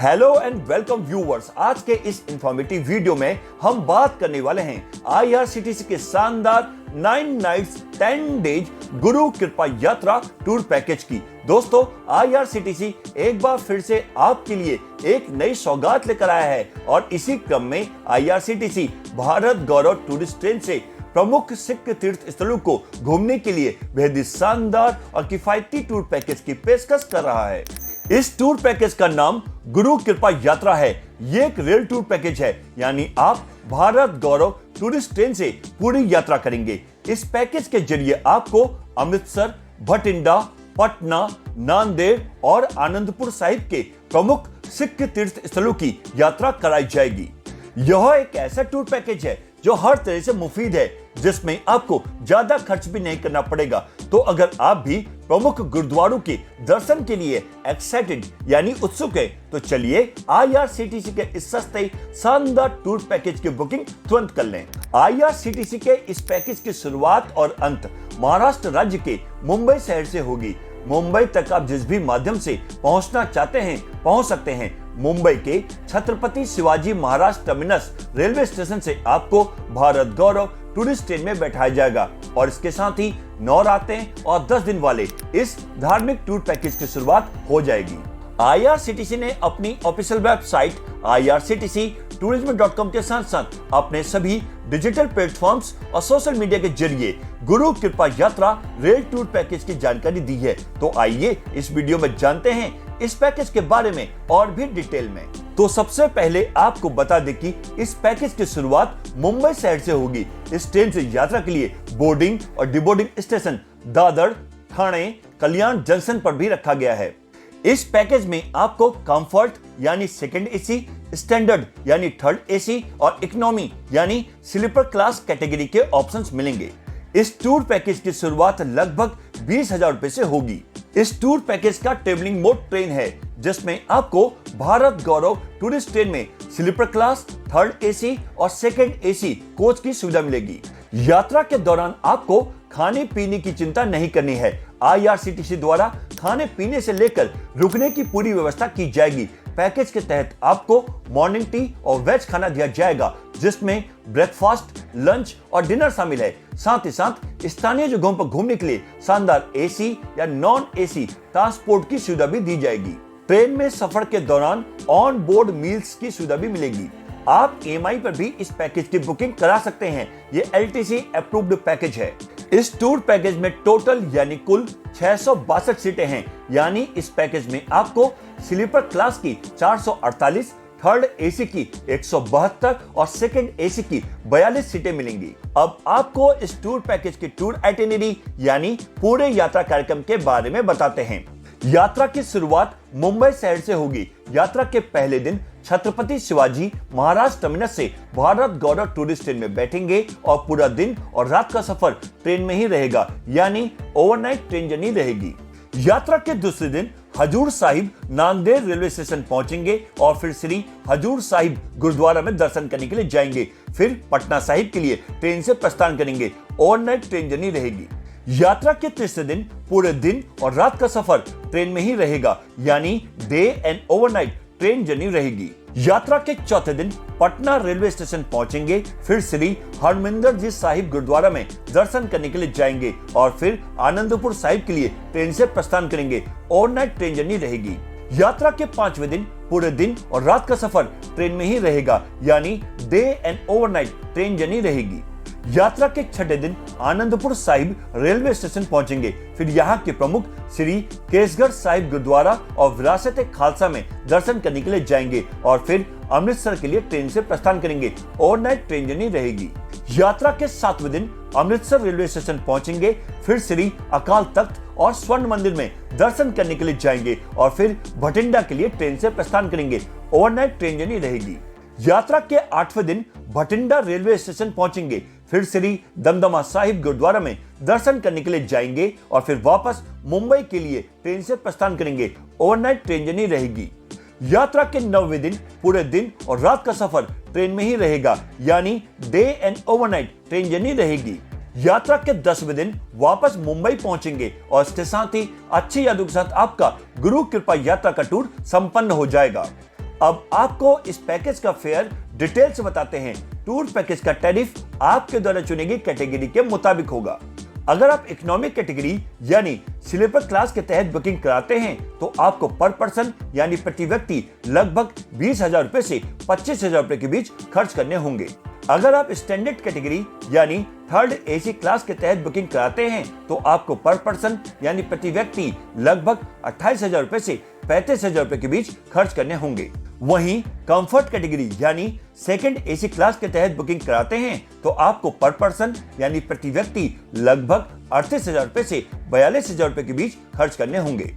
Hello and welcome viewers. आज के इस इंफॉर्मेटिव वीडियो में हम बात करने वाले हैं आईआरसीटीसी के शानदार 9 नाइट्स 10 डेज गुरु कृपा यात्रा टूर पैकेज की। दोस्तों, आईआरसीटीसी एक बार फिर से आपके लिए एक नई सौगात लेकर आया है और इसी क्रम में आईआरसीटीसी भारत गौरव टूरिस्ट ट्रेन से प्रमुख सिख तीर्थ स्थलों को घूमने के लिए बेहद शानदार और किफायती टूर पैकेज की पेशकश कर रहा है। इस टूर पैकेज का नाम गुरु कृपा यात्रा है। ये एक रेल टूर पैकेज है, यानी आप भारत गौरव टूरिस्ट ट्रेन से पूरी यात्रा करेंगे। इस पैकेज के जरिए आपको अमृतसर, भटिंडा, पटना, नांदेड़ और आनंदपुर साहिब के प्रमुख सिख तीर्थ स्थलों की यात्रा कराई जाएगी। यह एक ऐसा टूर पैकेज है जो हर तरह से मुफीद है, जिसमें आपको ज्यादा खर्च भी नहीं करना पड़ेगा। तो अगर आप भी प्रमुख गुरुद्वारों के दर्शन के लिए एक्साइटेड यानी उत्सुक है, तो चलिए आईआरसीटीसी के इस सस्ते शानदार टूर पैकेज की बुकिंग तुरंत कर लें। आईआरसीटीसी के इस पैकेज की शुरुआत और अंत महाराष्ट्र राज्य के मुंबई शहर से होगी। मुंबई तक आप जिस भी माध्यम से पहुंचना चाहते हैं पहुंच सकते हैं। मुंबई के Chhatrapati Shivaji Maharaj terminus railway station से आपको भारत गौरव टूरिस्ट ट्रेन में बैठाया जाएगा और इसके साथ ही 9 रातें और 10 दिन वाले इस धार्मिक टूर पैकेज की शुरुआत हो जाएगी। आईआरसीटीसी ने अपनी ऑफिशियल वेबसाइट irctctourism.com के साथ साथ अपने सभी डिजिटल प्लेटफॉर्म्स और सोशल मीडिया के जरिए गुरु कृपा यात्रा रेल टूर पैकेज की जानकारी दी है। तो आइए इस वीडियो में जानते हैं इस पैकेज के बारे में और भी डिटेल में। तो सबसे पहले आपको बता दें कि इस पैकेज की शुरुआत मुंबई शहर से होगी। इस ट्रेन से यात्रा के लिए बोर्डिंग और डिबोर्डिंग स्टेशन दादर, ठाणे, कल्याण जंक्शन पर भी रखा गया है। इस पैकेज में आपको कंफर्ट यानी सेकंड एसी, स्टैंडर्ड यानी थर्ड एसी और इकोनॉमी यानी स्लीपर क्लास कैटेगरी के ऑप्शंस मिलेंगे। इस टूर पैकेज की शुरुआत लगभग 20,000 रुपए से होगी। इस टूर पैकेज का ट्रेवलिंग मोड ट्रेन है, जिसमें आपको भारत गौरव टूरिस्ट ट्रेन में स्लीपर क्लास, थर्ड एसी और सेकंड एसी कोच की सुविधा मिलेगी। यात्रा के दौरान आपको खाने पीने की चिंता नहीं करनी है। आईआरसीटीसी द्वारा खाने पीने से लेकर रुकने की पूरी व्यवस्था की जाएगी। पैकेज के तहत आपको मॉर्निंग टी और वेज खाना दिया जाएगा, जिसमें ब्रेकफास्ट, लंच और डिनर शामिल है। साथ ही साथ स्थानीय जगहों पर घूमने के लिए शानदार एसी या नॉन एसी ट्रांसपोर्ट की सुविधा भी दी जाएगी। ट्रेन में सफर के दौरान ऑन बोर्ड मील्स की सुविधा भी मिलेगी। आप ईएमआई पर भी इस पैकेज की बुकिंग करा सकते हैं। ये एलटीसी अप्रूव्ड पैकेज है। इस टूर पैकेज में टोटल यानी कुल 662 सीटें हैं, यानी इस पैकेज में आपको स्लीपर क्लास की 448, थर्ड एसी की 172 और सेकंड एसी की 42 सीटें मिलेंगी। अब आपको इस टूर पैकेज की टूर आइटिनरी यानी पूरे यात्रा कार्यक्रम के बारे में बताते हैं। यात्रा की शुरुआत मुंबई शहर से होगी। यात्रा के पहले दिन छत्रपति शिवाजी महाराज टर्मिनस से भारत गौरव टूरिस्ट ट्रेन में बैठेंगे और पूरा दिन और रात का सफर ट्रेन में ही रहेगा, यानी ओवरनाइट ट्रेन जर्नी रहेगी। यात्रा के दूसरे दिन हजूर साहिब नांदेड़ रेलवे स्टेशन पहुंचेंगे और फिर श्री हजूर साहिब गुरुद्वारा में दर्शन करने के लिए जाएंगे। फिर पटना साहिब के लिए ट्रेन से प्रस्थान करेंगे। ओवरनाइट ट्रेन जर्नी रहेगी। यात्रा के तीसरे दिन पूरे दिन और रात का सफर ट्रेन में ही रहेगा, यानी day and overnight train journey रहेगी। यात्रा के चौथे दिन पटना रेलवे स्टेशन पहुंचेंगे, फिर श्री हरमिंदर जी साहिब गुरुद्वारा में दर्शन करने के लिए जाएंगे और फिर आनंदपुर साहिब के लिए ट्रेन से प्रस्थान करेंगे। ओवरनाइट ट्रेन जर्नी रहेगी। यात्रा के 5वें दिन पूरे दिन और रात का सफर ट्रेन में ही रहेगा, यानी day and overnight train journey रहेगी। यात्रा के 6ठे दिन आनंदपुर साहिब रेलवे स्टेशन पहुंचेंगे, फिर यहाँ के प्रमुख श्री केसगढ़ साहिब गुरुद्वारा और विरासत खालसा में दर्शन करने के लिए जाएंगे और फिर अमृतसर के लिए ट्रेन से प्रस्थान करेंगे। ओवरनाइट ट्रेन जर्नी रहेगी। यात्रा के 7वें दिन अमृतसर रेलवे स्टेशन पहुंचेंगे, फिर श्री अकाल तख्त और स्वर्ण मंदिर में दर्शन करने के लिए जाएंगे और फिर भटिंडा के लिए ट्रेन से प्रस्थान करेंगे। ओवरनाइट ट्रेन जर्नी रहेगी। यात्रा के 8वें दिन भटिंडा रेलवे स्टेशन पहुंचेंगे, फिर श्री दमदमा साहिब गुरुद्वारा में दर्शन करने के लिए जाएंगे और फिर वापस मुंबई के लिए ट्रेन से प्रस्थान करेंगे। ओवरनाइट ट्रेन जर्नी रहेगी। यात्रा के 9वें दिन पूरे दिन और रात का सफर ट्रेन में ही रहेगा, यानी day and overnight train journey रहेगी। यात्रा के 10वें दिन वापस मुंबई पहुंचेंगे और इसके साथ ही अच्छी यादों के साथ आपका गुरु कृपा यात्रा का टूर संपन्न हो जाएगा। अब आपको इस पैकेज का फेयर डिटेल से बताते हैं। टूर पैकेज का टैरिफ आपके द्वारा चुनी गई कैटेगरी के मुताबिक होगा। अगर आप इकोनॉमिक कैटेगरी यानी स्लीपर क्लास के तहत बुकिंग कराते हैं तो आपको पर पर्सन यानी प्रति व्यक्ति लगभग 20,000 रुपए से 25,000 रुपए के बीच खर्च करने होंगे। अगर आप स्टैंडर्ड कैटेगरी यानी थर्ड एसी क्लास के तहत बुकिंग कराते हैं तो आपको पर पर्सन यानी प्रति व्यक्ति लगभग 28,000 रुपए से 35,000 रुपए के बीच खर्च करने होंगे। वहीं कंफर्ट कैटेगरी यानी सेकंड एसी क्लास के तहत बुकिंग कराते हैं तो आपको पर पर्सन यानी प्रति व्यक्ति लगभग 38,000 रुपए से 42,000 रुपए के बीच खर्च करने होंगे।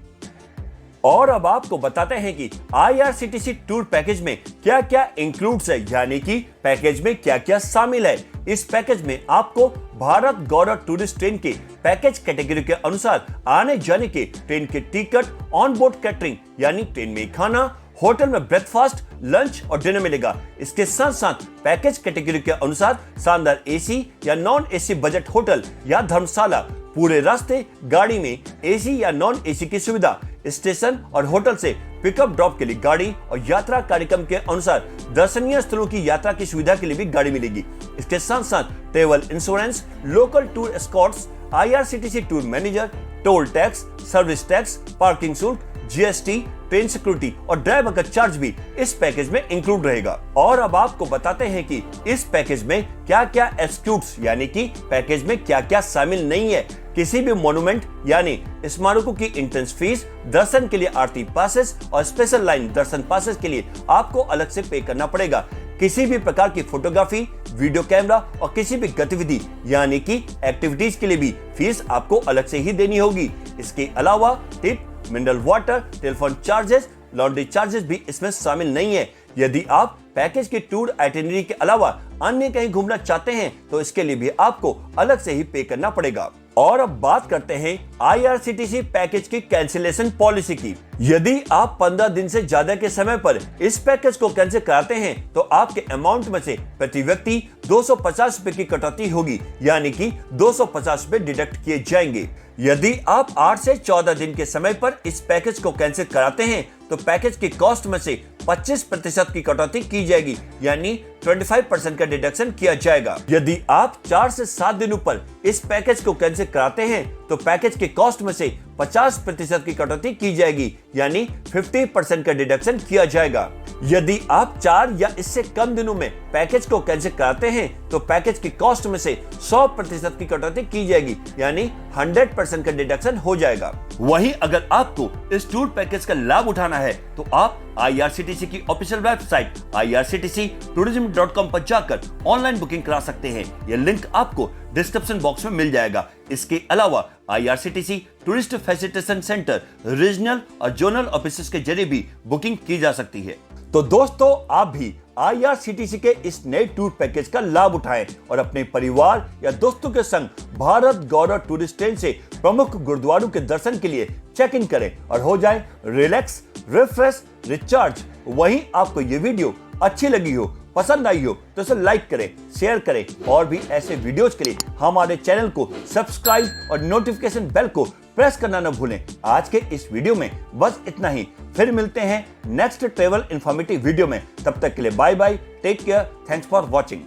और अब आपको बताते हैं कि IRCTC टूर पैकेज में क्या क्या इंक्लूड्स है, यानी कि पैकेज में क्या क्या शामिल है। इस पैकेज में आपको भारत गौरव टूरिस्ट ट्रेन के पैकेज कैटेगरी के अनुसार आने जाने के ट्रेन के टिकट, ऑन बोर्ड कैटरिंग यानी ट्रेन में खाना, होटल में ब्रेकफास्ट, लंच और डिनर मिलेगा। इसके साथ साथ पैकेज कैटेगरी के अनुसार शानदार एसी या नॉन एसी बजट होटल या धर्मशाला, पूरे रास्ते गाड़ी में एसी या नॉन एसी की सुविधा, स्टेशन और होटल से पिकअप ड्रॉप के लिए गाड़ी और यात्रा कार्यक्रम के अनुसार दर्शनीय स्थलों की यात्रा की सुविधा के लिए भी गाड़ी मिलेगी। इसके साथ साथ travel insurance, local tour Escorts, IRCTC tour manager, toll tax, service tax, parking शुल्क, GST, ट्रेन सिक्योरिटी और ड्राइवर का चार्ज भी इस पैकेज में इंक्लूड रहेगा। और अब आपको बताते हैं कि इस पैकेज में क्या क्या एक्सक्लूड्स यानी कि पैकेज में क्या क्या शामिल नहीं है। किसी भी मोन्यूमेंट यानी स्मारकों की एंट्रेंस फीस, दर्शन के लिए आरती पासेस और स्पेशल लाइन दर्शन पासेस के लिए आपको अलग से पे करना पड़ेगा। किसी भी प्रकार की फोटोग्राफी, वीडियो कैमरा और किसी भी गतिविधि यानी कि एक्टिविटीज के लिए भी फीस आपको अलग से ही देनी होगी। इसके अलावा tip, mineral water, telephone charges, laundry charges भी इसमें शामिल नहीं है। यदि आप पैकेज की टूर आइटिनरी के अलावा अन्य कहीं घूमना चाहते हैं तो इसके लिए भी आपको अलग से ही पे करना पड़ेगा। और अब बात करते हैं IRCTC पैकेज की कैंसिलेशन पॉलिसी की। यदि आप 15 दिन से ज्यादा के समय पर इस पैकेज को कैंसिल कराते हैं तो आपके अमाउंट में से प्रति व्यक्ति 250 रुपए की कटौती होगी, यानी कि 250 रुपए डिडक्ट किए जाएंगे। यदि आप 8 से 14 दिन के समय पर इस पैकेज को कैंसिल कराते हैं तो पैकेज की कॉस्ट में से 25% की कटौती की जाएगी, यानी 25% का डिडक्शन किया जाएगा। यदि आप 4 से 7 दिनों पर इस पैकेज को कैंसिल कराते हैं तो पैकेज के कॉस्ट में से 50% की कटौती की जाएगी, यानी 50% का डिडक्शन किया जाएगा। यदि आप 4 या इससे कम दिनों में पैकेज को कैंसिल कराते हैं तो पैकेज की कॉस्ट में से 100% की कटौती की जाएगी, यानी 100% का डिडक्शन हो जाएगा। वहीं अगर आपको इस टूर पैकेज का लाभ उठाना है तो आप IRCTC की ऑफिशियल वेबसाइट irctctourism.com पर जाकर ऑनलाइन बुकिंग करा सकते हैं। यह लिंक आपको डिस्क्रिप्शन बॉक्स में मिल जाएगा। इसके अलावा IRCTC tourist facilitation centre, regional और जोनल ऑफिसेस के जरिए भी बुकिंग की जा सकती है। तो दोस्तों, आप भी IRCTC के इस नए टूर पैकेज का लाभ उठाएं और अपने परिवार या दोस्तों के संग भारत गौरव टूरिस्ट ट्रेन से प्रमुख गुरुद्वारों के दर्शन के लिए चेक इन करें और हो जाए रिलैक्स, रिफ्रेश, रिचार्ज। वहीं आपको ये वीडियो अच्छी लगी हो, पसंद आई हो तो इसे लाइक करें, शेयर करें और भी ऐसे वीडियोस के लिए हमारे चैनल को सब्सक्राइब और नोटिफिकेशन बेल को प्रेस करना न भूलें। आज के इस वीडियो में बस इतना ही। फिर मिलते हैं नेक्स्ट ट्रेवल इंफॉर्मेटिव वीडियो में। तब तक के लिए bye bye, take care, thanks for watching.